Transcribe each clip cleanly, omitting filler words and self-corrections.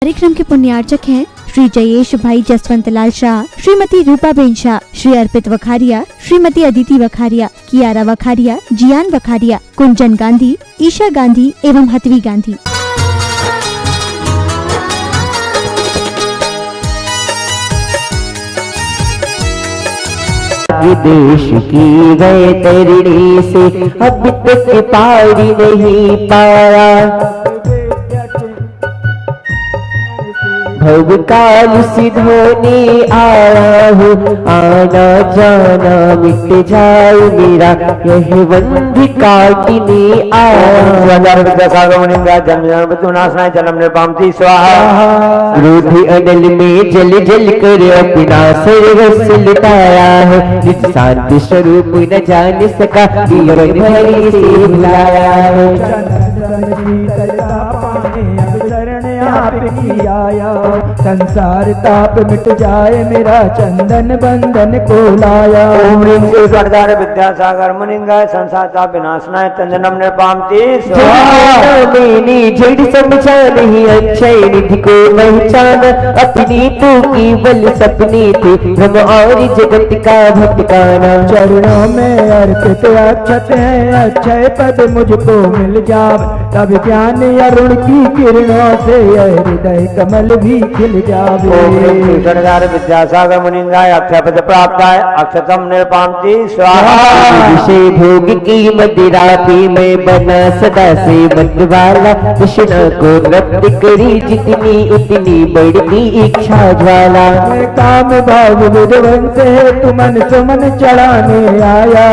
कार्यक्रम के पुण्यार्चक हैं श्री जयेश भाई जसवंत लाल शाह, श्रीमती रूपाबेन शाह, श्री अर्पित वखारिया, श्रीमती अदिति वखारिया, कियारा वखारिया, जियान वखारिया, कुंजन गांधी, ईशा गांधी एवं हतवी गांधी। देश की गए तरिणी से अब तक पारी नहीं पाया, भव काल सिधोने आया हूँ, आना जाना मिट जाए मेरा यह बंध काटने आया। जलम निर्पामती स्वाहा। क्रोध अनल में जल जल कर अपना सर्वस्व लुटाया है, निज शांति स्वरूप न जान सका भरी से बुलाया है। आया संसार ताप मिट जाए मेरा चंदन बंधन को लाया। ओम ह्रीं श्री सरदार विद्यासागर मुनिंगाय संसार ताप विनाशनाय तंजनम निर्पामती स्वाहा। मैंने जड़ समझा नहीं अक्षय निधि को पहचाना, अपनी तो केवल सपने थे भ्रम और जगत का भटकाना। चरणों में अर्पित अक्षत है अक्षय पद मुझको मिल जाए, तब ज्ञान अरुण की किरणों से हृदय कमल भी खिल जावे। ओम ह्रीं श्री सरदार विद्यासागर मुनिंगाय अक्षय पद प्राप्त है अक्षतम निर्पामती स्वाहा। विषय भोग की मदिरा पी मैं बना सदा से मत वाला, कृष्ण को रब्द करी जितनी उतनी बढ़ती इच्छा ज्वाला। काम भाव विध्वंस है तू मन सुमन चढ़ाने आया,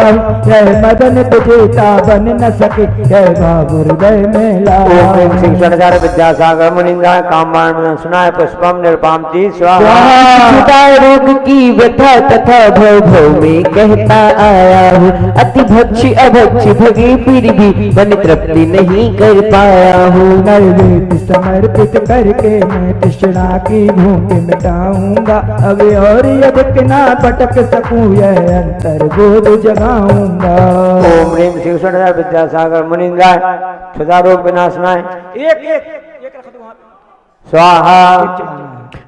यह मदन विजेता बन न सके यह भाव हृदय में लाया। ओम ह्रीं श्री सरदार विद्यासागर मुनिंगाय कामवान सुनाय पुष्पम निर्पामती स्वाहा। रोग की व्यथा तथा भव भव में कहता आया हूँ, अति भक्ष अभक्ष भगे फिर भी मन तृप्ति नहीं कर पाया हूँ। नैवेद्य समर्पित करके मैं तृष्णा की भूख मिटाऊंगा, अब और यदि ना भटक सकूं यह अंतर बोध जगाऊंगा। ओम ह्रीं श्री सरदार विद्यासागर मुनिंगाय क्षुधा रोग विनाशनाय स्वाहा।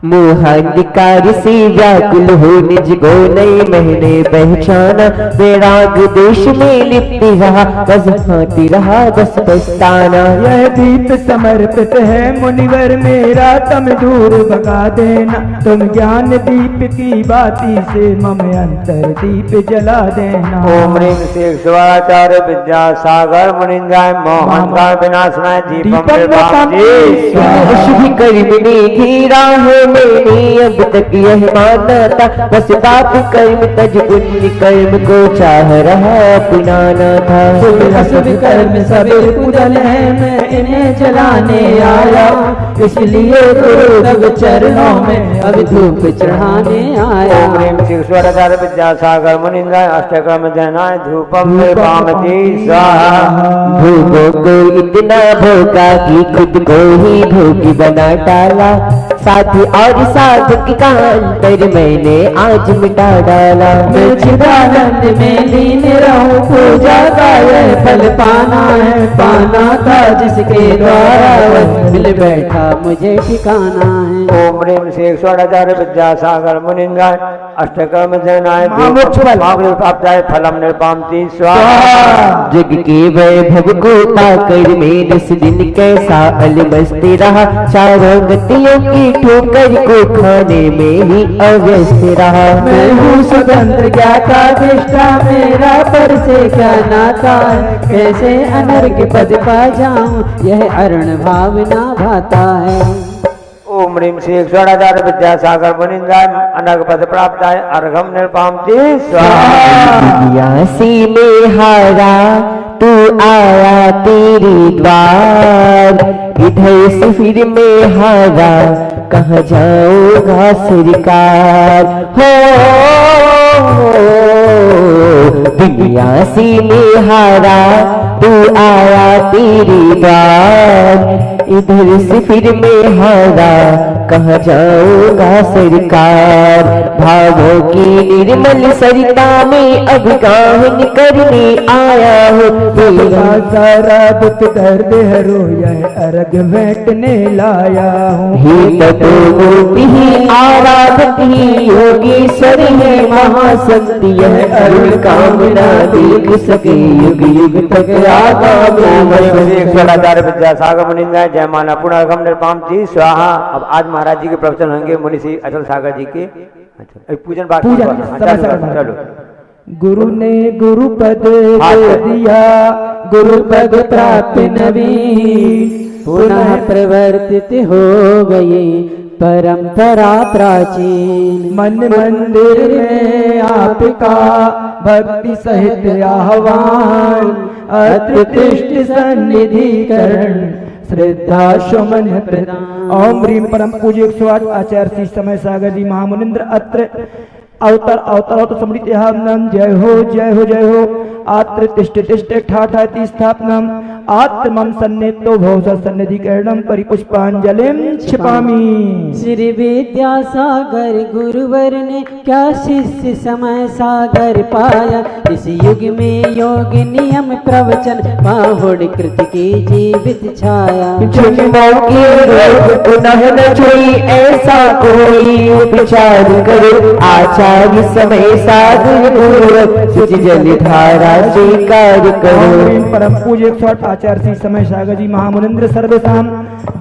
मोहांधिकार से व्याकुल हो निज को नए महीने पहचाना, वैराग देश में लिप्त रहा बस हाथी रहा बस पछताना। यह दीप समर्पित है मुनिवर मेरा तम दूर भगा देना, तुम ज्ञान दीप की बाती से मम अंतर दीप जला देना। ओम ह्रीं श्री शिवाचार्य विद्यासागर मुनिंगाय मोहनकार विनाशनाय दीपम निर्पामती स्वाहा। कर्म ने घेरा है मैंने अब तक यह माना था, बस पाप कर्म तज पुण्य कर्म को चाह रहा अपनाना था। कर्म सब पूजन है मैं इन्हें जलाने आया, इसलिए तो तब चरणों में अब धूप चढ़ाने आया। ओम ह्रीं श्री स्वरदार विद्यासागर मुनिंगाय अष्टक्रम जनाय धूपम निर्पामती स्वाहा। भोगों को इतना भोगा कि खुद को ही भोगी बना डाला, साथी और साधक का अंतर मैंने आज मिटा डाला। मैं चिदानंद में लीन रहूं, पूजा का यह फल पाना है, पाना था जिसके द्वारा वह मिल बैठा मुझे ठिकाना है। ओम ह्रीं श्री स्वरदार विद्यासागर मुनिंगाय अष्टकर्म जनाय प्राप्ताय फलम निर्पामती स्वाहा। जग के वैभव को पाकर मैं 10 दिन कैसा अलमस्त रहा, चारों गतियों की ठोकर को खाने में ही अव्यस्त रहा। मैं हूँ स्वतंत्र ज्ञाता दृष्टा मेरा पर से क्या नाता है, कैसे अनर्घ पद पा जाऊं यह अरुण भावना भाता है। ओम ह्रीं श्री स्वरदार विद्यासागर मुनिंगाय अनर्घ पद प्राप्त है अर्घम निर्पामती स्वाहा। में हारा तू आया तेरे द्वार, इधर से फिर मैं हारा कहाँ जाऊंगा सरकार। हो दुनिया से मैं हारा तू आया तेरे द्वार, इधर से फिर मैं हारा कहाँ जाऊंगा सरकार। भावों की निर्मल सरिता में अब गान करने आया हूँ। सबका सारा दुख दर्द हरो यह अर्घ बैठने लाया हूँ। ही ततो मूर्ति ही आराधक ही योगीश्वर है महाशक्ति। यह अरुण कामना देख सके युग युग तक आगामी। 116 विद्यासागर मुनिंदा जय माना पुनर्गम निर्पाम जी स्वाहा। अब आज महाराज जी के प्रवचन होंगे मुनि श्री अचल सागर जी के। अच्छा पूजन बाकी चलो। गुरु ने गुरु पद दिया गुरु पद प्राप्त नवीन। पुनः प्रवर्तित हो गई परंपरा प्राचीन। मन मंदिर में आपका भक्ति सहित आह्वान। अत्युत्कृष्ट सन्निधिकरण श्रद्धा सुमन प्रदान। ओम ह्रीम परम पूज्य 108 आचार्य श्री समय सागर जी महामुनिंद्र अत्र अवतर अवतर अवतर समृत नम। जय हो जय हो जय हो। आत्र तिष्ठ तिष्ठ ठाठाति स्थापनम। आत्मम सन्नितो भव सन्निधिकरणम परिपुष्पांजलिम क्षिपामि। श्री विद्यासागर गुरुवर ने क्या शिष्य समय सागर पाया। इस युग में योग नियम प्रवचन बाहुड़ कृति की जीवित छाया। जन्मों की रोग पुनः न जोई ऐसा कोई विचार करो। आचार्य समय सागर गुरुवर सुच जल धारा स्वीकार करो। परम पूज्य 108 आचार्य श्री समय सागर जी महामुनिंद्र सर्वेशाम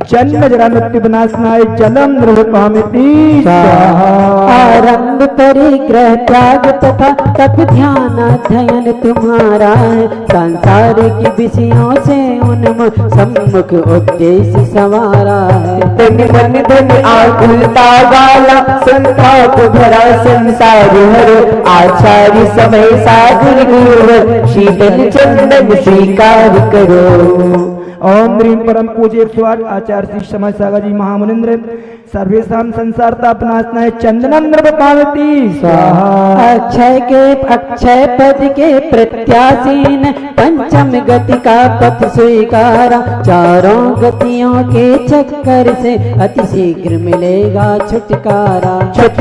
जन्म जरा मृत्यु विनाशनाय जलम निर्वपामिति स्वाहा। आरंभ परिग्रह त्याग तथा तप ध्यान अध्ययन तुम्हारा है। सांसारिक विषयों से उन्मुख सम्मुख उद्देश्य सवारा है। तन मन धन आकुलता वाला संताप भरा संसार हरो। आचार्य समय सागर गुरुवर शीतल चंदन स्वीकार करो। ओम ह्रीम परम पूज्य 108 आचार्य श्री समय सागर जी महामुनिंद्र सर्वेशाम संसार तापनाशनाय चंदनम निर्वपामिति स्वाहा। अक्षय पद के प्रत्यासीन पंचम गति का पथ स्वीकारा। चारों गतियों के चक्कर से अति शीघ्र मिलेगा छुटकारा। छत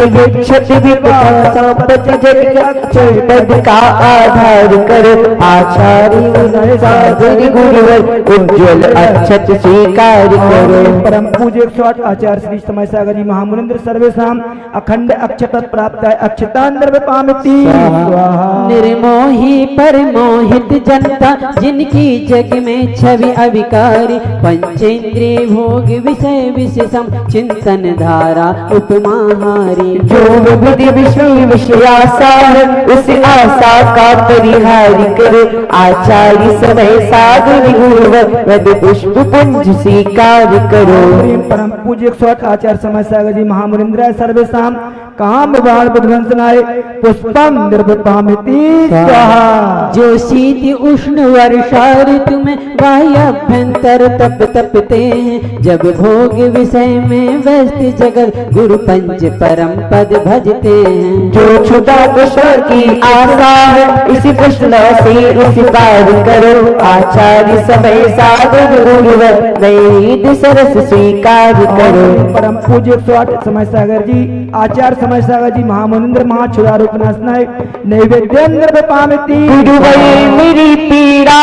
पद का आधार करो। आचार्य सागर गुरुवर उज्ज्वल अक्षत स्वीकार करो। परम पूज्य 108 आचार्य श्री समय सागर जी महामुनिंद्र सर्वेशाम अखंड अक्षत प्राप्त अक्षतांद्रवपामिति स्वाहा। निर्मोही पर मोहित जनता जिनकी जग में छवि अविकारी। पंचेंद्रिय भोग विषय विषम चिंतन धारा उपमाहारी। जो विधि विषय आशा है उस आशा का परिहार करो। आचार्य समय सागर गुरुवर वेद पुष्प पुंज स्वीकार करो। परम पूज्य 108 आचार्य समय सागर जी महामुनिंद्र सर्वेशाम काम बाण विध्वंसनाय पुष्पम निर्वपामिति स्वाहा। जो शीत उष्ण वर्षा ऋतु में बाह्य अभ्यंतर तप तपते हैं। जब भोग विषय में व्यस्त जगत गुरु पंच परम पद भजते हैं। जो छुटा कृष्ण की आशा है इसी कृष्ण से उस पार करो। आचार्य समय सागर गुरुवर नैद सरस स्वीकार करो। परम पूज्य 108 समय सागर जी आचार्य समय सागर जी महामुनिंद्र महाक्षुरारोपनाशनाय नैवेद्यम निर्वपामिति। गुरुवर मेरी पीड़ा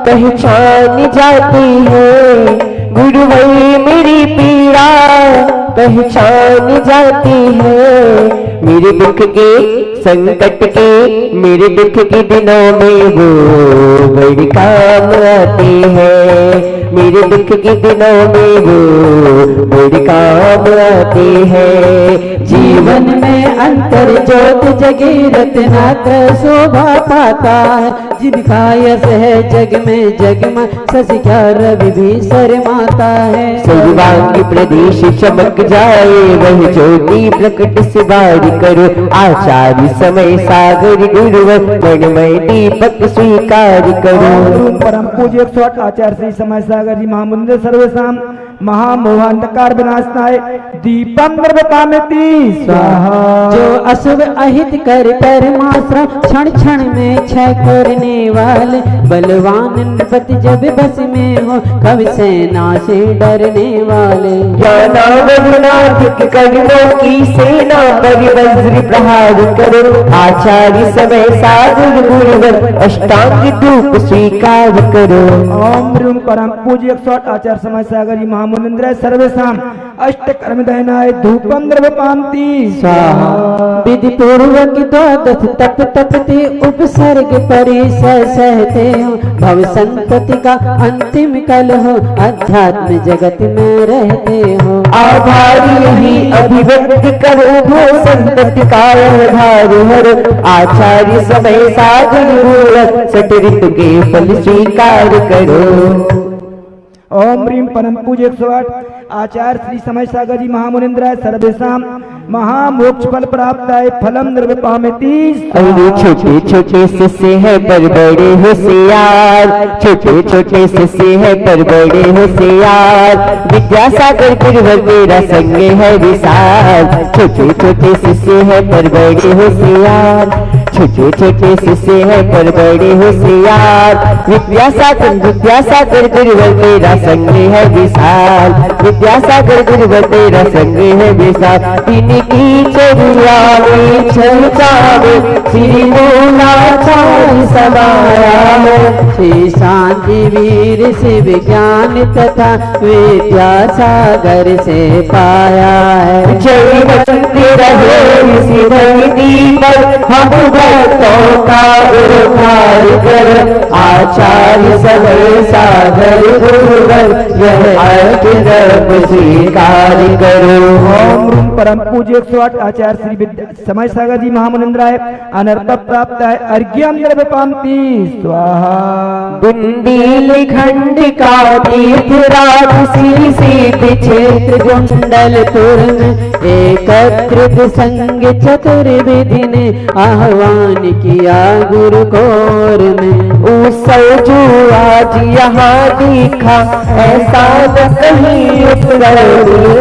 पहचान जाती है। गुरुवर मेरी पीड़ा पहचान जाती है। मेरे दुख के संकट के मेरे दुख के दिनों में वो बड़ी काम आती है। मेरे दुख के दिनों में वो बड़ी काम आती है। जीवन में अंतर ज्योत जगी रत्नाकर शोभा पाता है। जिनका यश है जग में जगमा शशिका रवि भी शर्माता है। सर्वांग प्रदेश चमक जाए वह ज्योति प्रकट से बार करो। आचार्य समय सागर गुरुवर मणिमय दीपक स्वीकार करो। परम पूज्य 108 आचार्य श्री समय सागर जी महामुंद्र सर्वेशाम महामोहांधकार विनाशनाय दीपम निर्वकामति स्वाहा। जो अशुभ अहित कर परमाश्रम क्षण क्षण में क्षय करने वाले बलवान नृपति जब बस में हो कवि सेना से डरने वाले। ज्ञानावनाधिक कवियों की सेना पर वज्र प्रहार करो। आचार्य समय सागर गुरुवर अष्टांग धूप स्वीकार करो। ओम ह्रीं परम पूज्य 108 आचार्य समय सागर जी महामुनिंद्र सर्वेशाम अष्ट कर्म दहनाय धूपम निर्वपान्ति स्वाहा। विधि पूर्वक द्वादश तप तपते उपसर्ग परिसर सहते हो भव संतति का अंतिम कल हो अध्यात्म जगत में रहते हो। आभारी ही अभिव्यक्त करो भो संतति का आधार हरो। आचार्य समय सागर गुरुवर सठ ऋतु के फल स्वीकार करो। ओम ह्रीं परम पूज्य 108 आचार्य श्री समय सागर जी महामुनिंद्र सर्वेशाम महामोक्ष फल प्राप्त है फलम निर्वपामति। अरे छोटे छोटे शिष्य है पर बड़े होशियार। छोटे छोटे शिष्य है पर बड़े होशियार। विद्यासागर गुरुवर मेरा संग है विशाल। छोटे छोटे शिष्य है पर बड़े होशियार। छोटे छोटे शिष्य है पर बड़े होशियार। विद्यासागर गुरुवर मेरा संग है विशाल। विद्यासागर गुरुवर मेरा संग है विशाल। की चरुआ में चर्चा में श्री मूलाचार्य समाया है। श्री शांति वीर शिव ज्ञान तथा विद्यासागर से पाया है। जय मंदिर रहे धरती पर हम भक्तों का उद्धार कर। आचार्य समय सागर गुरुवर यह अर्घ स्वीकार करो। ओम परम पूज्य 108 आचार्य श्री विद्या समय सागर जी महामुनिंद्राय अनर्थ प्राप्त है अर्घ्यम निर्वपान्ति स्वाहा। बुंदील खंड का तीर्थराज श्री सिद्ध क्षेत्र कुंडलपुर में एकत्रित संग चतुर्विधि ने आह्वान किया गुरु कोर में। उत्सव जो आज यहाँ देखा ऐसा न कहीं उत्तर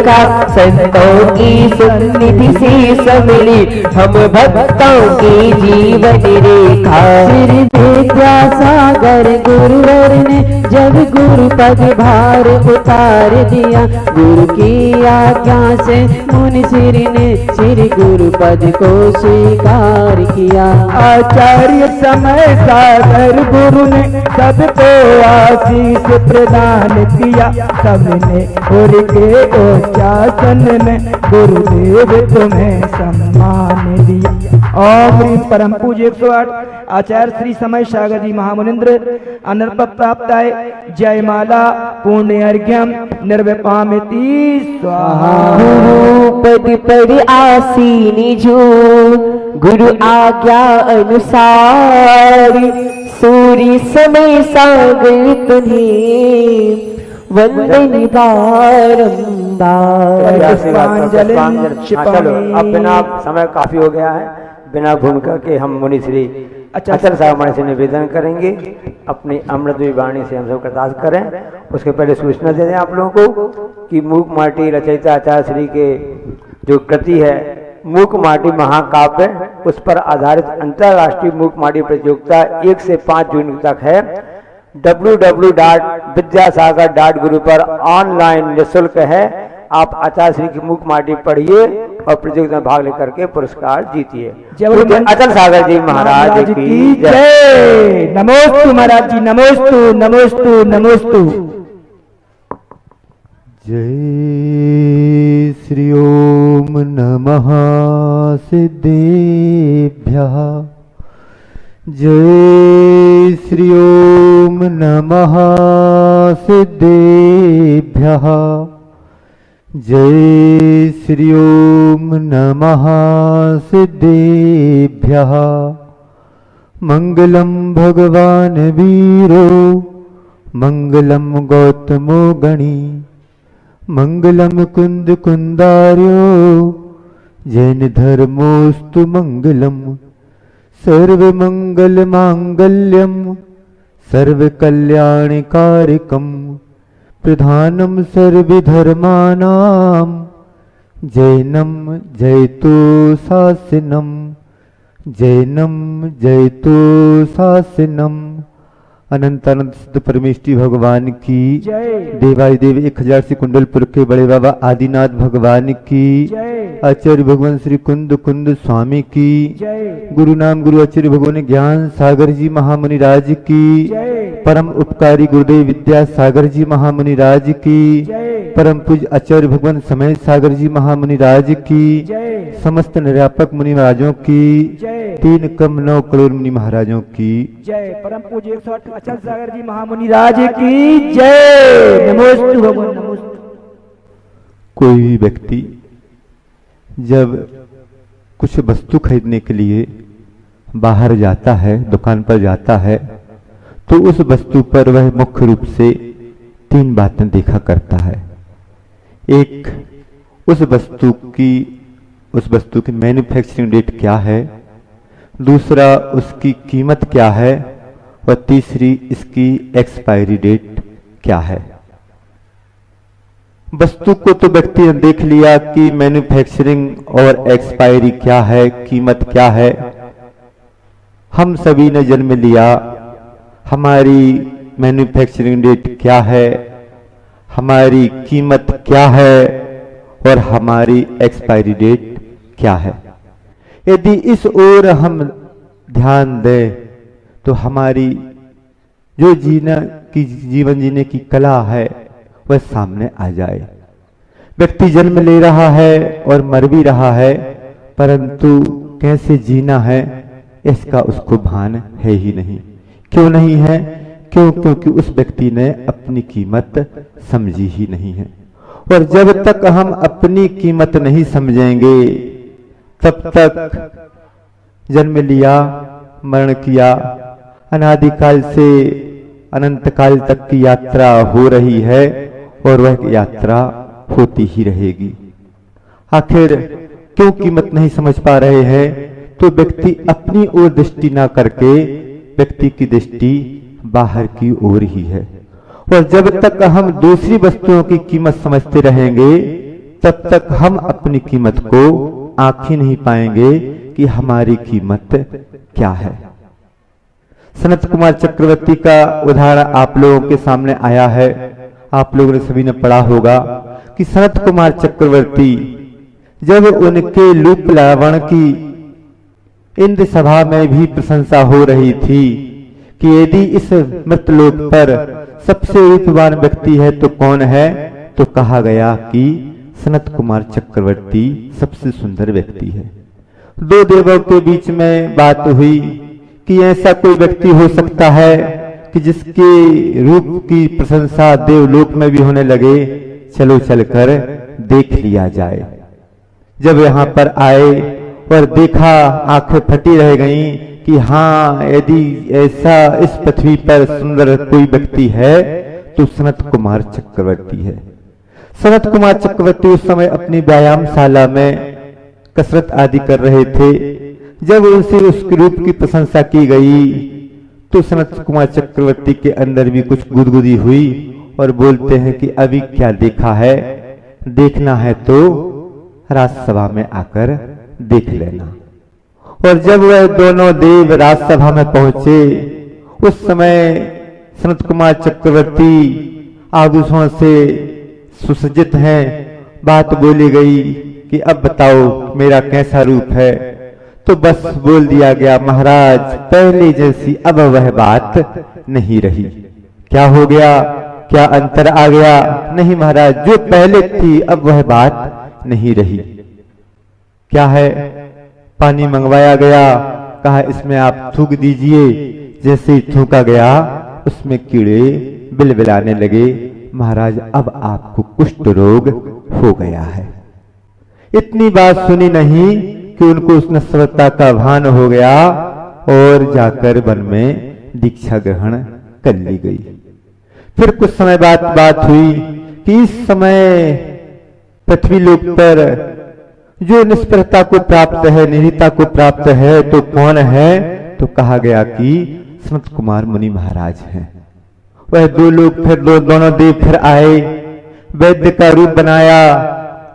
का। संतों की सन्निधि से सम्मिली हम भक्तों की जीवन रेखा। श्री विद्यासागर गुरुवर ने जब गुरु पद भार उतार दिया गुरु की आज्ञा से मुनि श्री ने श्री गुरु पद को स्वीकार किया। आचार्य समय सागर गुरु ने सबको आशीष प्रदान किया। सबने गुरु के उच्चासन में गुरुदेव तुम्हें सम्मान दिया। ओम ह्रीं परम पूज्य 108 आचार्य श्री समय सागर जी महामुनिंद्र अनर्थ प्राप्त है जयमाला पुण्य अर्घ्यम निर्वपामति स्वाहा। गुरु पद पर आसीनी जो गुरु आज्ञा अनुसार। सूर्य समय सागर तुम्हें वंदन बारंबार। चलो अब बिना समय काफी हो गया है। बिना भूमिका के हम मुनि श्री अचल साहब से निवेदन करेंगे अपनी अमृतमयी वाणी से हम सब कृतार्थ करें। उसके पहले सूचना दे दें आप लोगों को कि मूक माटी रचयिता आचार्य श्री के जो कृति है मूक माटी महाकाव्य उस पर आधारित अंतरराष्ट्रीय मूक माटी प्रतियोगिता 1 से 5 जून तक है। www.vidyasagar.guru पर ऑनलाइन निःशुल्क है। आप आचार्य श्री की मूक माटी पढ़िए और प्रतियोगिता में भाग लेकर के पुरस्कार जीतिए। अचल सागर जी महाराज की जय। नमोस्तु महाराज जी नमोस्तु नमोस्तु नमोस्तु। जय श्री ओम नमः सिद्धेभ्यः। जय श्री ओम नमः सिद्धेभ्यः। जय श्री ओम नमः सिद्धेभ्यः। मंगलम भगवान वीरो मंगलम गौतमो गणी। मंगलम कुंद कुंदार्यो जैन धर्मोस्तु मंगलम सर्वमंगल मांगल्यम सर्वकल्याणकारकम प्रधानम सर्वधर्मानां जैनम जयतो शासनम जैनम जयतो शासनम। अनंत अनंत सिद्ध परमेष्टि भगवान की जय। देवादिदेव 1000 से कुंडलपुर के बड़े बाबा आदिनाथ भगवान की जय। आचार्य भगवान श्री कुंद कुंद स्वामी की जय। गुरु नाम गुरु आचार्य भगवान ज्ञान सागर जी महामुनि राज की जय। परम उपकारी गुरुदेव विद्या सागर जी महामुनि राज की जय। परम पूज आचार्य भगवान समय सागर जी महामुनि राज की जय। समस्त निरापक मुनि महाराजों की जय। 3 कम 9 करोड़ मुनि महाराजों की जय। परम पूज्य 108 अचल सागर जी महामुनि राज की जय। नमोस्तु भगवान नमोस्तु। कोई भी व्यक्ति जब कुछ वस्तु खरीदने के लिए बाहर जाता है, दुकान पर जाता है, तो उस वस्तु पर वह मुख्य रूप से 3 बातें देखा करता है। एक, उस वस्तु की मैन्युफैक्चरिंग डेट क्या है, दूसरा उसकी कीमत क्या है, और तीसरी इसकी एक्सपायरी डेट क्या है। वस्तु को तो व्यक्ति ने देख लिया कि मैन्युफैक्चरिंग और एक्सपायरी क्या है, कीमत क्या है। हम सभी ने जन्म लिया, हमारी मैन्युफैक्चरिंग डेट क्या है, हमारी कीमत क्या है और हमारी एक्सपायरी डेट क्या है। यदि इस ओर हम ध्यान दें तो हमारी जो जीवन जीने की कला है वह सामने आ जाए। व्यक्ति जन्म ले रहा है और मर भी रहा है, परंतु कैसे जीना है इसका उसको भान है ही नहीं। क्यों नहीं है? क्योंकि उस व्यक्ति ने अपनी कीमत समझी ही नहीं है। और जब तक हम अपनी कीमत नहीं समझेंगे तब तक जन्म लिया, मरण किया, अनादिकाल से अनंत काल तक की यात्रा हो रही है और वह यात्रा होती ही रहेगी। आखिर क्यों कीमत नहीं समझ पा रहे हैं? तो व्यक्ति अपनी ओर दृष्टि ना करके व्यक्ति की दृष्टि बाहर की ओर ही है। और जब तक हम दूसरी वस्तुओं की कीमत समझते रहेंगे तब तक हम अपनी कीमत को आंख ही नहीं पाएंगे कि हमारी कीमत क्या है। सनत कुमार चक्रवर्ती का उदाहरण आप लोगों के सामने आया है। आप लोगों ने सभी ने पढ़ा होगा कि सनत कुमार चक्रवर्ती जब उनके रूप लावण की इंद्र सभा में भी प्रशंसा हो रही थी कि यदि इस मृतलोक पर सबसे रूपवान व्यक्ति है तो कौन है, तो कहा गया कि सनत कुमार चक्रवर्ती सबसे सुंदर व्यक्ति है। 2 देवों के बीच में बात हुई कि ऐसा कोई व्यक्ति हो सकता है कि जिसके रूप की प्रशंसा देवलोक में भी होने लगे, चलो चलकर देख लिया जाए। जब यहाँ पर आए और देखा, आंखें फटी रह गईं कि हाँ, यदि ऐसा इस पृथ्वी पर सुंदर कोई व्यक्ति है तो सनत कुमार चक्रवर्ती है। सनत कुमार चक्रवर्ती उस समय अपनी व्यायामशाला में कसरत आदि कर रहे थे। जब उनसे उसके रूप की प्रशंसा की गई तो सनत कुमार चक्रवर्ती के अंदर भी कुछ गुदगुदी हुई और बोलते हैं कि अभी क्या देखा है, देखना है तो राजसभा में आकर देख लेना। और जब वह दोनों देव राजसभा में पहुंचे उस समय सनत कुमार चक्रवर्ती आभूषण से सुसज्जित हैं। बात बोली गई कि अब बताओ मेरा कैसा रूप है, तो बस बोल दिया गया, महाराज पहले जैसी अब वह बात नहीं रही। क्या हो गया? क्या अंतर आ गया? नहीं महाराज, जो पहले थी अब वह बात नहीं रही। क्या है? पानी मंगवाया गया, कहा इसमें आप थूक दीजिए। जैसे ही थूका गया उसमें कीड़े बिलबिलाने लगे। महाराज अब आपको कुष्ठ रोग हो गया है। इतनी बात सुनी नहीं कि उनको उस नश्वरता का भान हो गया और जाकर वन में दीक्षा ग्रहण कर ली गई। फिर कुछ समय बाद बात हुई कि इस समय पृथ्वी लोक पर जो निष्प्रता को प्राप्त है, निहिता को प्राप्त है, तो कौन है? तो कहा गया कि सनत कुमार मुनि महाराज हैं। वह दो लोग फिर दोनों देव फिर आए, वैद्य का रूप बनाया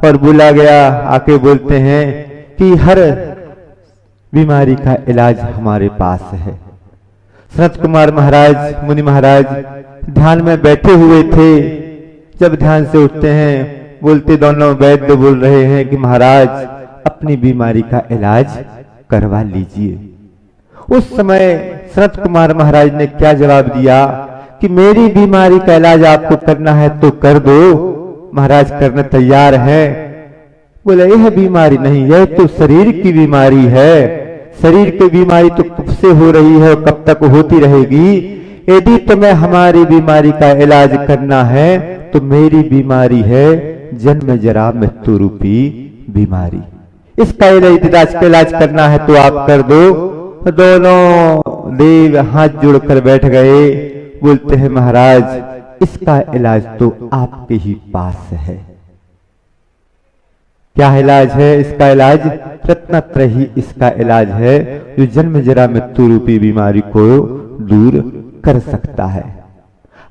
और बोला गया, आके बोलते हैं कि हर बीमारी का इलाज हमारे पास है। सनत कुमार महाराज मुनि महाराज ध्यान में बैठे हुए थे। जब ध्यान से उठते हैं, बोलते दोनों वैद्य बोल रहे हैं कि महाराज अपनी बीमारी का इलाज करवा लीजिए। उस समय सनत कुमार महाराज ने क्या जवाब दिया कि मेरी बीमारी का इलाज आपको करना है तो कर दो। महाराज करने तैयार है। बोले यह बीमारी नहीं, यह तो शरीर की बीमारी है। शरीर की बीमारी तो कब से हो रही है और कब तक होती रहेगी। यदि तुम्हें हमारी बीमारी का इलाज करना है तो मेरी बीमारी है जन्म जरा मृत्यु रूपी बीमारी। इसका इलाज करना है तो आप कर दो। दोनों देव हाथ जोड़कर बैठ गए। बोलते हैं महाराज इसका इलाज तो आपके ही पास है। क्या इलाज है? इसका इलाज रत्नत्रय ही इसका इलाज है, जो जन्म जरा मृत्यु रूपी बीमारी को दूर कर सकता है।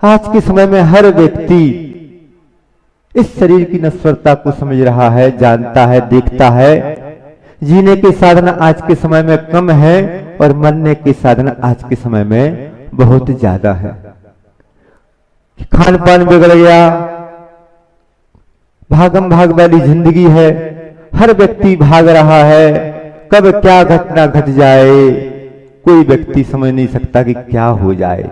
आज के समय में हर व्यक्ति इस शरीर की नश्वरता को समझ रहा है, जानता है, देखता है। जीने के साधन आज के समय में कम है और मरने के साधन आज के समय में बहुत ज्यादा है। खान पान बिगड़ गया, भागम भाग वाली जिंदगी है, हर व्यक्ति भाग रहा है। कब क्या घटना घट जाए कोई व्यक्ति समझ नहीं सकता कि क्या हो जाए,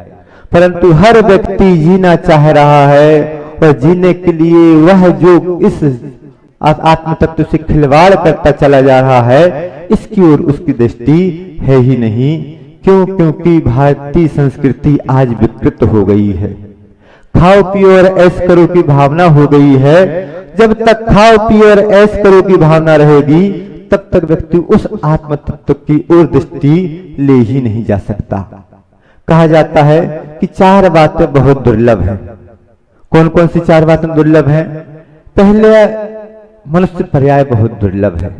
परंतु हर व्यक्ति जीना चाह रहा है और जीने के लिए वह जो इस आत्म तत्व से खिलवाड़ करता चला जा रहा है, इसकी ओर उसकी दृष्टि है ही नहीं। क्यों? क्योंकि भारतीय संस्कृति आज विकृत हो गई है। खाओ पियो और ऐश करो की भावना हो गई है। जब तक खाओ पियो और ऐश करो की भावना रहेगी तब तक व्यक्ति उस आत्म तत्व की ओर दृष्टि ले ही नहीं जा सकता। कहा जाता है कि 4 बातें बहुत दुर्लभ हैं। कौन कौन सी 4 बातें दुर्लभ हैं? पहले मनुष्य पर्याय बहुत दुर्लभ है।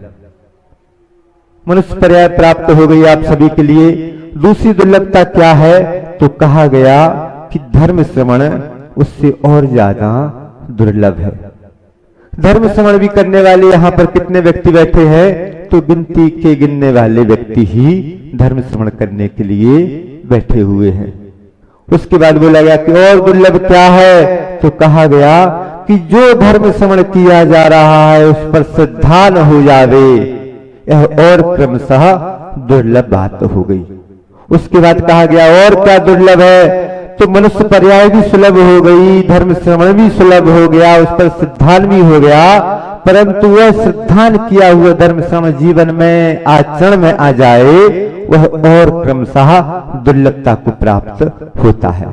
मनुष्य पर्याय प्राप्त हो गई आप सभी के लिए। दूसरी दुर्लभता क्या है? तो कहा गया कि धर्म श्रवण उससे और ज्यादा दुर्लभ है। धर्म श्रवण भी करने वाले यहाँ पर कितने व्यक्ति बैठे हैं? तो गिनती के गिनने वाले व्यक्ति ही धर्म श्रवण करने के लिए बैठे हुए हैं। उसके बाद बोला गया कि और दुर्लभ क्या है? तो कहा गया कि जो धर्म श्रवण किया जा रहा है उस पर श्रद्धा न हो जावे, यह और क्रमशः दुर्लभ बात हो गई। उसके बाद कहा गया और क्या दुर्लभ है? तो मनुष्य पर्याय भी सुलभ हो गई, धर्म श्रवण भी सुलभ हो गया, उस पर श्रद्धान भी हो गया, परंतु वह श्रद्धान किया हुआ धर्म श्रवण जीवन में आचरण में आ जाए वह और क्रमशः दुर्लभता को प्राप्त होता है।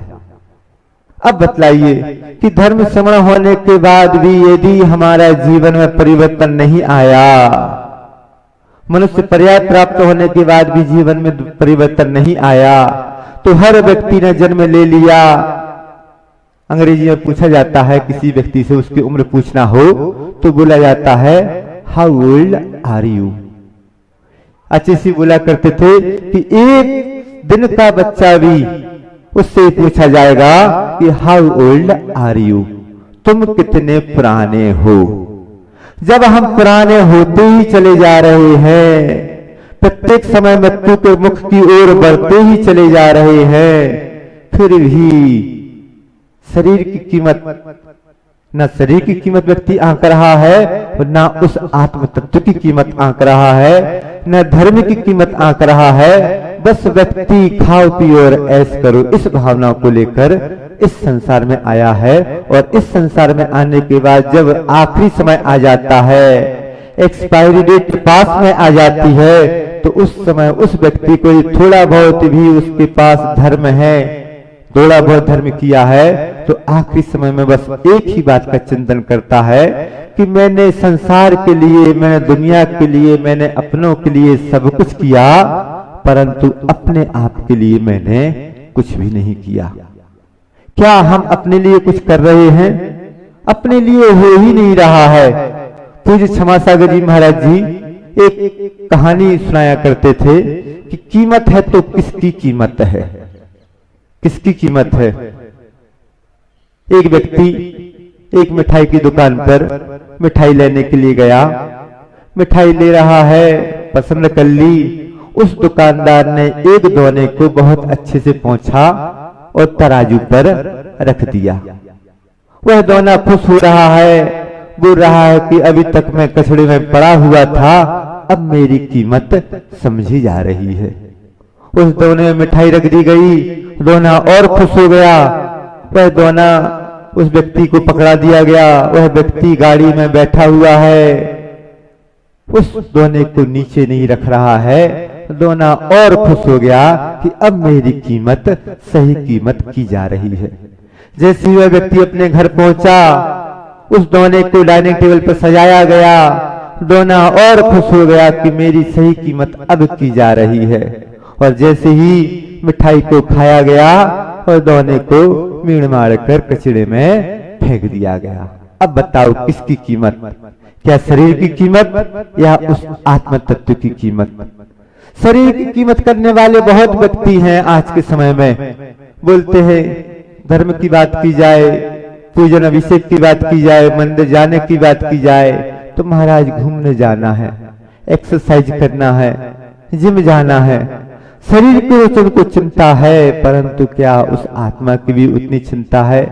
अब बतलाइए कि धर्म श्रवण होने के बाद भी यदि हमारा जीवन में परिवर्तन नहीं आया, मनुष्य पर्याय प्राप्त होने के बाद भी जीवन में परिवर्तन नहीं आया, तो हर व्यक्ति ने जन्म ले लिया। अंग्रेजी में पूछा जाता है किसी व्यक्ति से उसकी उम्र पूछना हो तो बोला जाता है हाउ ओल्ड आर यू। अच्छे से बोला करते थे कि एक दिन का बच्चा भी उससे पूछा जाएगा कि हाउ ओल्ड आर यू, तुम कितने पुराने हो। जब हम पुराने होते ही चले जा रहे हैं, प्रत्येक समय मृत्यु के मुख की ओर बढ़ते ही चले जा रहे हैं, फिर भी शरीर की कीमत न शरीर की कीमत व्यक्ति आंक रहा है और न उस आत्म तत्व की कीमत आंक रहा है, न धर्म की कीमत आंक रहा है। बस व्यक्ति खाओ पियो और ऐश करो इस भावना को लेकर इस संसार में आया है। और इस संसार में आने के बाद जब आखिरी समय आ जाता है, एक्सपायरी डेट पास में आ जाती है, तो उस समय उस व्यक्ति को थोड़ा बहुत भी उसके पास धर्म है, थोड़ा बहुत धर्म किया है, तो आखिरी समय में बस एक ही बात का चिंतन करता है कि मैंने संसार के लिए, मैंने दुनिया के लिए, मैंने अपनों के लिए सब कुछ किया, परंतु अपने आप के लिए मैंने कुछ भी नहीं किया। क्या हम अपने लिए कुछ कर रहे हैं? अपने लिए हो ही नहीं रहा है। पूज्य क्षमा सागर जी महाराज जी एक कहानी सुनाया करते थे कि कीमत है तो किसकी कीमत है, किसकी कीमत है। एक व्यक्ति एक मिठाई की दुकान पर मिठाई लेने के लिए गया, मिठाई ले रहा है, पसंद कर ली। उस दुकानदार ने एक दोने को बहुत अच्छे से पहुंचा और तराजू पर रख दिया। वह दोना खुश हो रहा है, बोल रहा है कि अभी तक मैं कचड़े में पड़ा हुआ था, अब मेरी कीमत समझी जा रही है। उस दोने में मिठाई रख दी गई, दोना और खुश हो गया। वह दोना उस व्यक्ति को पकड़ा दिया गया, वह व्यक्ति गाड़ी में बैठा हुआ है, उस दोने को नीचे नहीं रख रहा है। दोना और खुश हो गया कि अब मेरी कीमत सही कीमत की जा रही है। जैसे वह व्यक्ति अपने घर पहुंचा, उस दोने को डाइनिंग टेबल पर सजाया गया। दोना और खुश हो गया कि मेरी सही कीमत अब की जा रही है। और जैसे ही मिठाई को खाया गया और दोने को मीण मार कर कचड़े में फेंक दिया गया। अब बताओ किसकी कीमत, क्या शरीर की कीमत या उस आत्म तत्व की कीमत? शरीर की कीमत करने वाले बहुत व्यक्ति हैं आज के समय में। बोलते हैं धर्म की बात की जाए, पूजन अभिषेक की बात की जाए, मंदिर जाने की बात की जाए तो महाराज घूमने जाना है, एक्सरसाइज करना है, जिम जाना है। शरीर की उनको चिंता है, परंतु क्या उस आत्मा की भी उतनी चिंता है?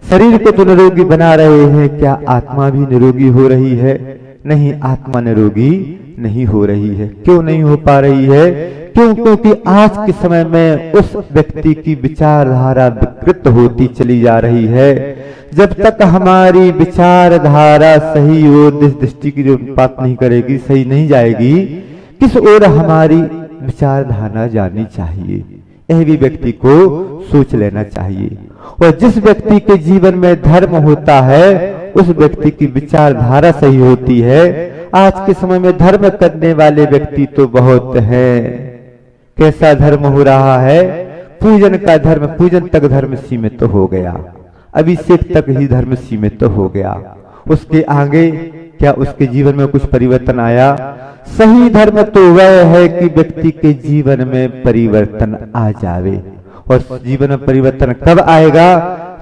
शरीर को तो निरोगी बना रहे हैं, क्या आत्मा भी निरोगी हो रही है? नहीं, आत्मा निरोगी नहीं हो रही है। क्यों नहीं हो पा रही है? क्योंकि आज के समय में उस व्यक्ति की विचारधारा विकृत होती चली जा रही है। जब तक हमारी विचारधारा सही और दृष्टि की बात नहीं करेगी, सही नहीं जाएगी, किस ओर हमारी विचारधारा जानी चाहिए, यह भी व्यक्ति को सोच लेना चाहिए। और जिस व्यक्ति के जीवन में धर्म होता है उस व्यक्ति की विचारधारा सही होती है। आज के समय में धर्म करने वाले व्यक्ति तो बहुत हैं। कैसा धर्म हो रहा है? पूजन का धर्म, पूजन तक धर्म सीमित हो गया, अभिषेक तक ही धर्म सीमित हो गया। उसके आगे क्या उसके जीवन में कुछ परिवर्तन आया? सही धर्म तो वह है कि व्यक्ति के जीवन में परिवर्तन आ जावे। और जीवन में परिवर्तन कब आएगा?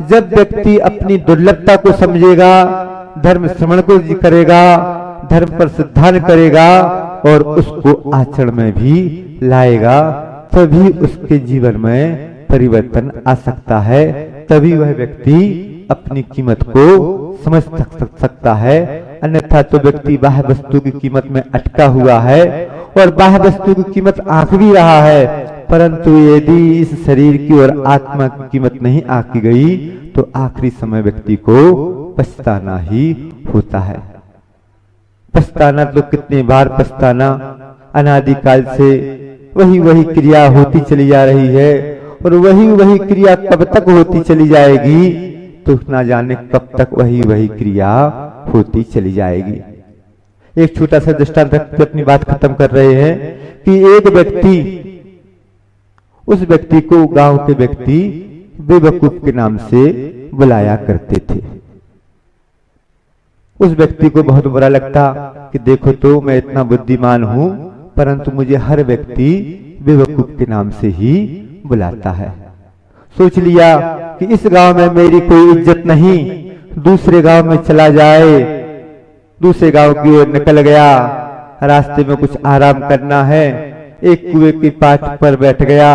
जब व्यक्ति अपनी दुर्लभता को समझेगा, धर्म श्रवण को करेगा, धर्म पर सिद्धांत करेगा और उसको आचरण में भी लाएगा, तभी उसके जीवन में परिवर्तन आ सकता है। तभी वह व्यक्ति अपनी कीमत को समझ सकता है। अन्यथा तो व्यक्ति बाह्य वस्तु की कीमत में अटका हुआ है और बाह्य वस्तु की कीमत आंक भी रहा है, परंतु यदि इस शरीर की और आत्मा की कीमत नहीं आंकी गई तो आखिरी समय व्यक्ति को पछताना ही होता है। पछताना तो कितनी बार पछताना, अनादिकाल से वही क्रिया होती चली जा रही है और वही क्रिया कब तक होती चली जाएगी तो ना जाने कब तक वही क्रिया होती चली जाएगी। एक छोटा सा दृष्टांत रखकर अपनी बात खत्म कर रहे हैं कि एक व्यक्ति, उस व्यक्ति को गांव के व्यक्ति बेवकूफ के नाम से बुलाया करते थे। उस व्यक्ति को बहुत बुरा लगता कि देखो तो मैं इतना बुद्धिमान हूं, परंतु मुझे हर व्यक्ति बेवकूफ के नाम से ही बुलाता है। सोच लिया कि इस गांव में मेरी कोई इज्जत नहीं, दूसरे गांव में चला जाए। दूसरे गांव की ओर निकल गया, रास्ते में कुछ आराम करना है, एक कुएं की पाट पर बैठ गया,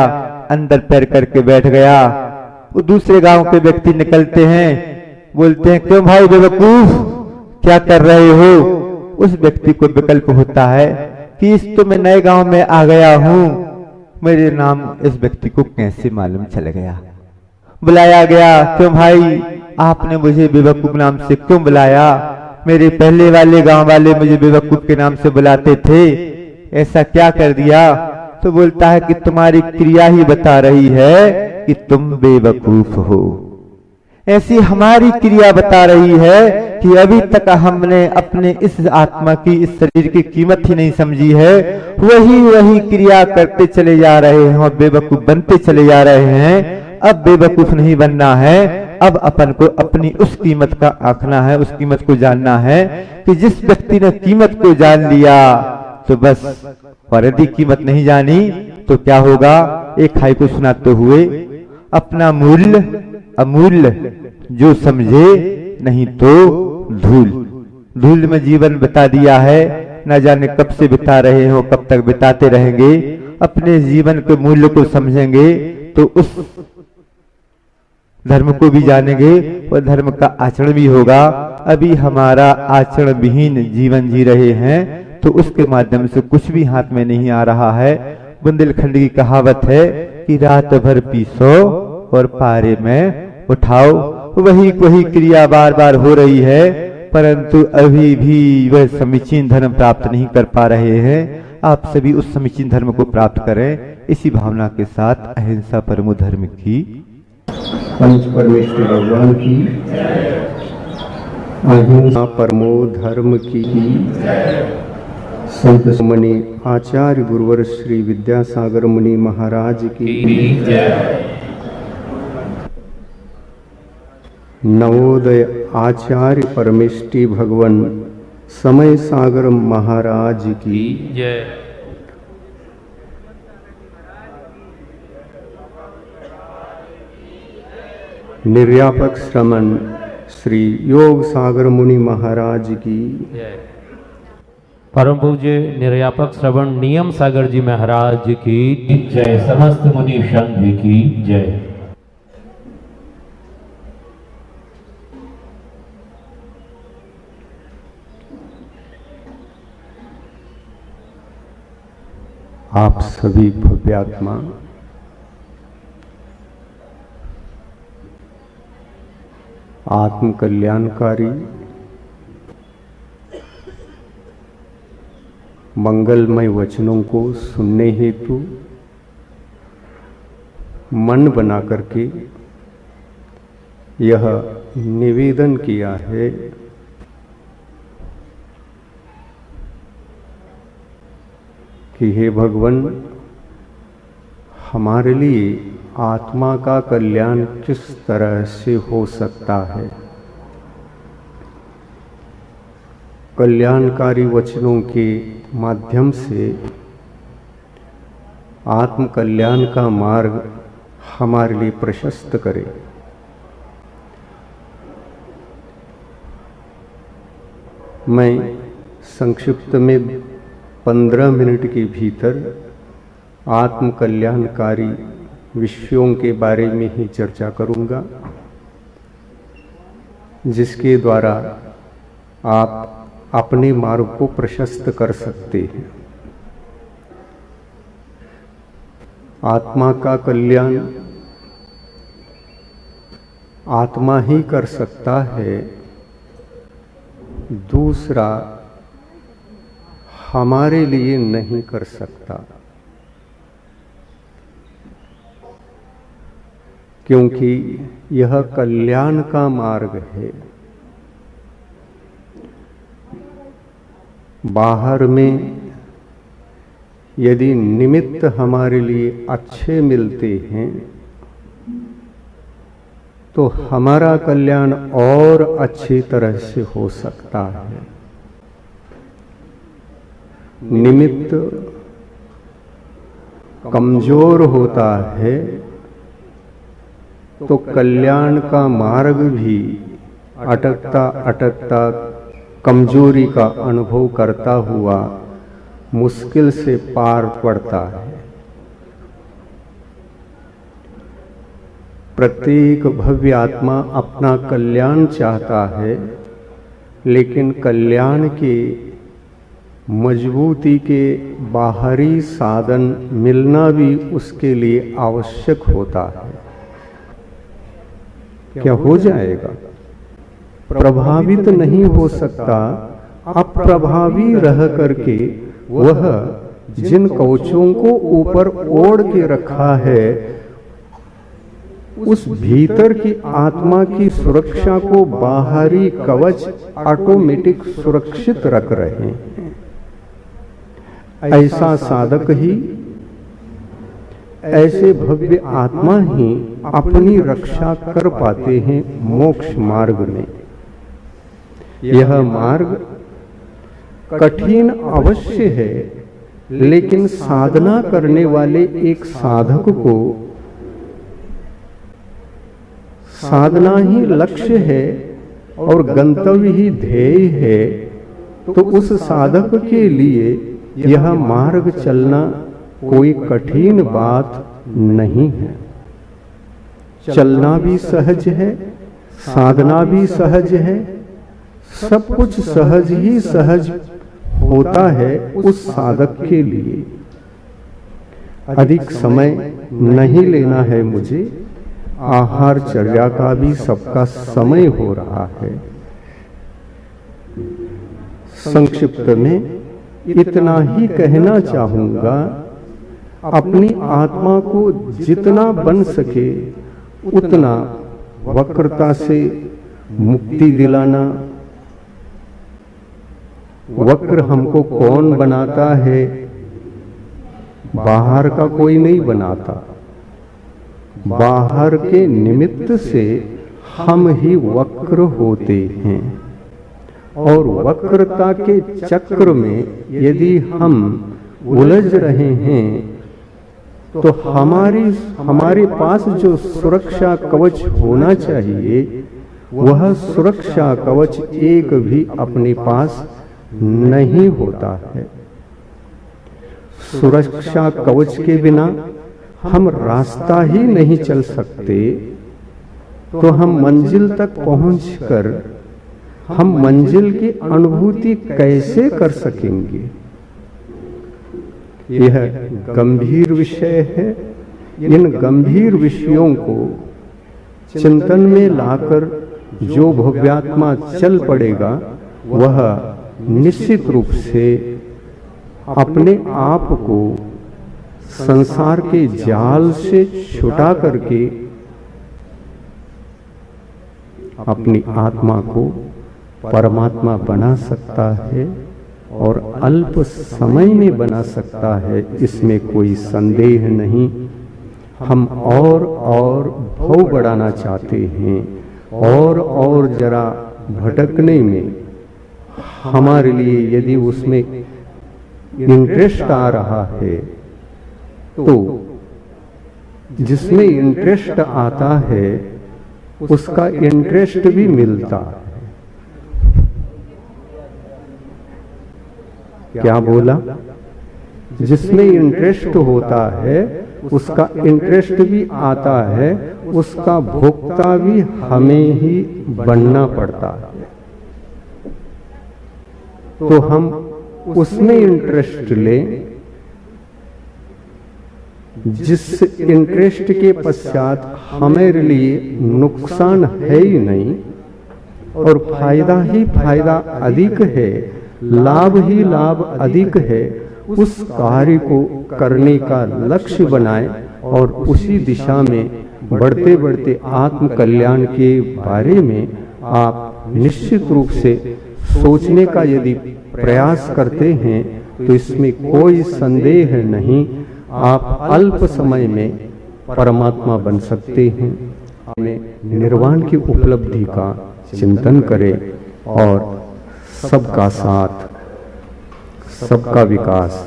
अंदर पैर करके बैठ गया। वो दूसरे गांव के व्यक्ति निकलते हैं, बोलते हैं क्यों भाई बेवकूफ, क्या कर रहे हो? उस व्यक्ति को विकल्प होता है कि इस तो मैं नए गांव में आ गया हूं, मेरे नाम इस व्यक्ति को कैसे मालूम चल गया? बुलाया गया, क्यों भाई आपने मुझे बेवकूफ नाम से क्यों बुलाया? मेरे पहले वाले गांव वाले मुझे बेवकूफ के नाम से बुलाते थे, ऐसा क्या कर दिया? तो बोलता है कि तुम्हारी क्रिया ही बता रही है कि तुम बेवकूफ हो। ऐसी हमारी क्रिया बता रही है कि अभी तक हमने अपने इस आत्मा की, इस शरीर की कीमत ही नहीं समझी है। वही क्रिया करते चले जा रहे हैं और बेवकूफ बनते चले जा रहे हैं। अब बेवकूफ नहीं बनना है, अब अपन को अपनी उस कीमत का आंकना है, उस कीमत को जानना है कि जिस व्यक्ति ने कीमत को जान लिया तो बस, और यदि कीमत नहीं जानी तो क्या होगा। एक खाई को सुनाते हुए, अपना मूल्य अमूल्य जो समझे नहीं तो धूल। धूल में जीवन बिता दिया है, न जाने कब से बिता रहे हो, कब तक बिताते रहेंगे। अपने जीवन के मूल्य को समझेंगे तो उस धर्म को भी जानेंगे और धर्म का आचरण भी होगा। अभी हमारा आचरण विहीन जीवन जी रहे हैं तो उसके माध्यम से कुछ भी हाथ में नहीं आ रहा है। बुंदेलखंड की कहावत है कि रात भर पीसो और पारे में उठाओ। वही क्रिया बार बार हो रही है, परंतु अभी भी वह समीचीन धर्म प्राप्त नहीं कर पा रहे हैं। आप सभी उस समीचीन धर्म को प्राप्त करें, इसी भावना के साथ अहिंसा परमो धर्म की, पंच परमेश्वर भगवान की, अहिंसा परमो धर्म की, संत मुनि आचार्य गुरुवर श्री विद्यासागर मुनि महाराज की, नवोदय आचार्य परमेष्टि भगवान समय सागर महाराज की जय। निर्यापक श्रमण श्री योग सागर मुनि महाराज की जय। परम पूज्य निर्यापक श्रवण नियम सागर जी महाराज की जय। समस्त मुनि संघ की जय। आप सभी भव्यात्मा आत्म कल्याणकारी मंगलमय वचनों को सुनने हेतु मन बना करके यह निवेदन किया है कि हे भगवान, हमारे लिए आत्मा का कल्याण किस तरह से हो सकता है। कल्याणकारी वचनों के माध्यम से आत्म कल्याण का मार्ग हमारे लिए प्रशस्त करे। मैं संक्षिप्त में 15 मिनट के भीतर आत्म कल्याणकारी विषयों के बारे में ही चर्चा करूंगा, जिसके द्वारा आप अपने मार्ग को प्रशस्त कर सकते हैं। आत्मा का कल्याण आत्मा ही कर सकता है, दूसरा हमारे लिए नहीं कर सकता, क्योंकि यह कल्याण का मार्ग है। बाहर में यदि निमित्त हमारे लिए अच्छे मिलते हैं तो हमारा कल्याण और अच्छी तरह से हो सकता है। निमित्त कमजोर होता है तो कल्याण का मार्ग भी अटकता अटकता कमजोरी का अनुभव करता हुआ मुश्किल से पार पड़ता है। प्रत्येक भव्य आत्मा अपना कल्याण चाहता है, लेकिन कल्याण के मजबूती के बाहरी साधन मिलना भी उसके लिए आवश्यक होता है। क्या हो जाएगा? प्रभावित नहीं हो सकता, अप्रभावी रह करके वह जिन कवचों को ऊपर ओढ़ के रखा है, उस भीतर की आत्मा की सुरक्षा को बाहरी कवच ऑटोमेटिक सुरक्षित रख रहे हैं। ऐसा साधक ही ऐसे भव्य आत्मा ही अपनी रक्षा कर पाते हैं मोक्ष मार्ग में। यह मार्ग कठिन अवश्य है, लेकिन साधना करने वाले एक साधक को साधना ही लक्ष्य है और गंतव्य ही ध्येय है, तो उस साधक के लिए यह मार्ग चलना कोई कठिन बात नहीं है। चलना भी सहज है, साधना भी सहज है, सब कुछ सहज ही सहज होता है उस साधक के लिए। अधिक समय नहीं लेना है मुझे, आहार चर्या का भी सबका समय हो रहा है। संक्षिप्त में इतना ही कहना चाहूंगा, अपनी आत्मा को जितना बन सके उतना वक्रता से मुक्ति दिलाना। वक्र हमको कौन बनाता है? बाहर का कोई नहीं बनाता, बाहर के निमित्त से हम ही वक्र होते हैं। और वक्रता के चक्र में यदि हम उलझ रहे हैं तो हमारे पास जो सुरक्षा कवच होना चाहिए वह सुरक्षा कवच एक भी अपने पास नहीं होता है। सुरक्षा कवच के बिना हम रास्ता ही नहीं चल सकते, तो हम मंजिल तक पहुंचकर हम मंजिल की अनुभूति कैसे कर सकेंगे? यह गंभीर विषय है। इन गंभीर विषयों को चिंतन में लाकर जो भव्यात्मा चल पड़ेगा वह निश्चित रूप से अपने आप को संसार के जाल से छुटा करके अपनी आत्मा को परमात्मा बना सकता है और अल्प समय में बना सकता है, इसमें कोई संदेह नहीं। हम और भाव बढ़ाना चाहते हैं और जरा भटकने में हमारे लिए यदि उसमें इंटरेस्ट आ रहा है तो जिसमें इंटरेस्ट आता है उसका इंटरेस्ट भी मिलता है। क्या बोला? जिसमें इंटरेस्ट होता है उसका इंटरेस्ट भी आता है, उसका भोक्ता भी हमें ही बनना पड़ता है। तो हम उसमें इंटरेस्ट लें जिस इंटरेस्ट के पश्चात हमारे लिए नुकसान है ही नहीं और फायदा ही फायदा अधिक है, लाभ ही लाभ अधिक है, उस कार्य को करने का लक्ष्य बनाएं और उसी दिशा में बढ़ते बढ़ते आत्म कल्याण के बारे में आप निश्चित रूप से सोचने का यदि प्रयास करते हैं तो इसमें कोई संदेह नहीं, आप अल्प समय में परमात्मा बन सकते हैं। हमें निर्वाण की उपलब्धि का चिंतन करें और सबका साथ, सबका विकास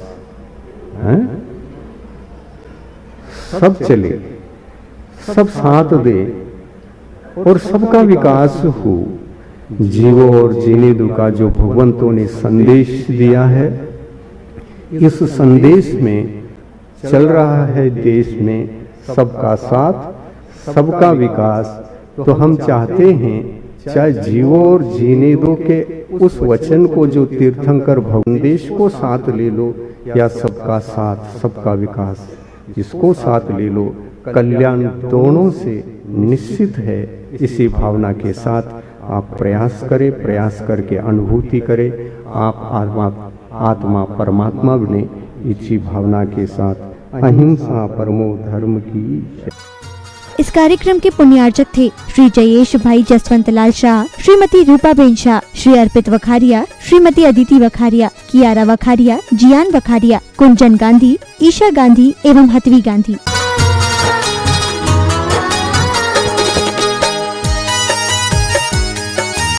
है, सब चले, सब साथ दे और सबका विकास हो। जीवो और जीने दो का जो भगवंतों ने संदेश दिया है, इस संदेश में चल रहा है देश में सबका साथ, सबका विकास। तो हम चाहते हैं चाहे जीवो और जीने दो के उस वचन को जो तीर्थंकर भगवान देश को साथ ले लो या सबका साथ सबका विकास इसको साथ ले लो, कल्याण दोनों से निश्चित है। इसी भावना के साथ आप प्रयास करें, प्रयास करके अनुभूति करें, आप आत्मा परमात्मा बने। इसी भावना के साथ अहिंसा परमो धर्म की। इस कार्यक्रम के पुण्यार्चक थे श्री जयेश भाई जसवंत लाल शाह, श्रीमती रूपाबेन शाह, श्री अर्पित वखारिया, श्रीमती अदिति वखारिया, कियारा वखारिया, जियान वखारिया, कुंजन गांधी, ईशा गांधी एवं हथवी गांधी।